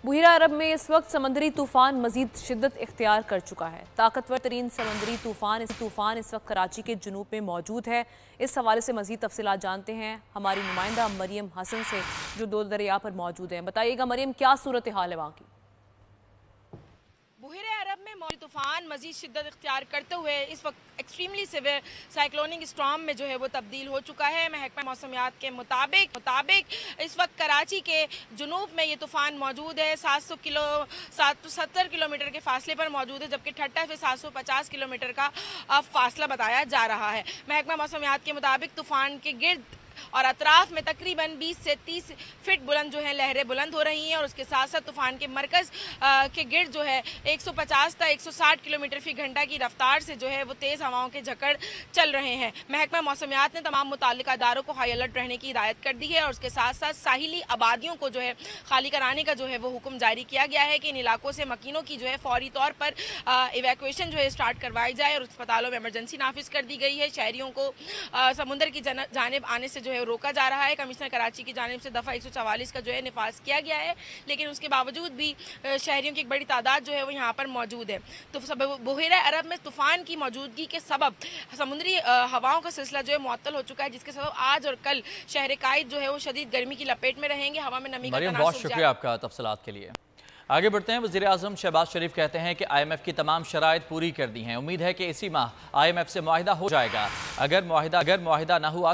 बुहिरा अरब में इस वक्त समंदरी तूफान मजीद शिद्दत इख्तियार कर चुका है। ताकतवर तरीन समंदरी तूफान इस वक्त कराची के जुनूब में मौजूद है। इस हवाले से मजीद तफसीलात जानते हैं हमारी नुमाइंदा मरियम हसन से, जो दो दरिया पर मौजूद है। बताइएगा मरियम, क्या सूरत हाल है वहाँ की? बुहिरा अरब में मौजूद तूफान मजीद शिद्दत इख्तियार करते हुए इस वक्त एक्सट्रीमली सिवियर साइक्लोनिक स्टॉर्म में जो है वो तब्दील हो चुका है। महकमा मौसमियात के मुताबिक इस वक्त कराची के जुनूब में ये तूफान मौजूद है। 770 किलोमीटर के फासले पर मौजूद है, जबकि ठट्टा से 750 किलोमीटर का फासला बताया जा रहा है। महकमा मौसमियात के मुताबिक तूफान के गिर्द और अतराफ में तकरीबन 20 से 30 फीट बुलंद जो है लहरें बुलंद हो रही हैं, और उसके साथ साथ तूफान के मरकज़ के गिर्द जो है 150 से 160 किलोमीटर फी घंटा की रफ्तार से जो है वो तेज़ हवाओं के झकड़ चल रहे हैं। महकमा मौसमियात ने तमाम मुताल्लिका इदारों को हाई अलर्ट रहने की हिदायत कर दी है, और उसके साथ साथ साहिली आबादियों को जो है खाली कराने का जो है वो हुक्म जारी किया गया है कि इन इलाकों से मकीनों की जो है फौरी तौर पर इवैक्यूएशन जो है स्टार्ट करवाई जाए, और अस्पतालों में इमरजेंसी नाफिज कर दी गई है। शहरियों को समुंदर की जानिब आने से जो है रोका जा रहा है। कमिश्नर कराची की जानिब से दफ़ा 144 का जो है निफाज किया गया है, लेकिन उसके बावजूद भी शहरियों की एक बड़ी तादाद जो है वो यहाँ पर मौजूद है। तो बुहिरा अरब में तूफान की मौजूदगी के सबब समुद्री हवाओं का सिलसिला जो है मुअत्तल हो चुका है, जिसके सबब आज और कल शहर कायद जो है वो शदीद गर्मी की लपेट में रहेंगे। हवा में नमी का तनासुब। बहुत शुक्रिया आपका तफसीलात के लिए। आगे बढ़ते हैं। वज़ीर आज़म शहबाज शरीफ कहते हैं कि IMF की तमाम शराइत पूरी कर दी हैं। उम्मीद है कि इसी माह IMF से मुआहिदा हो जाएगा। अगर मुआहिदा न हुआ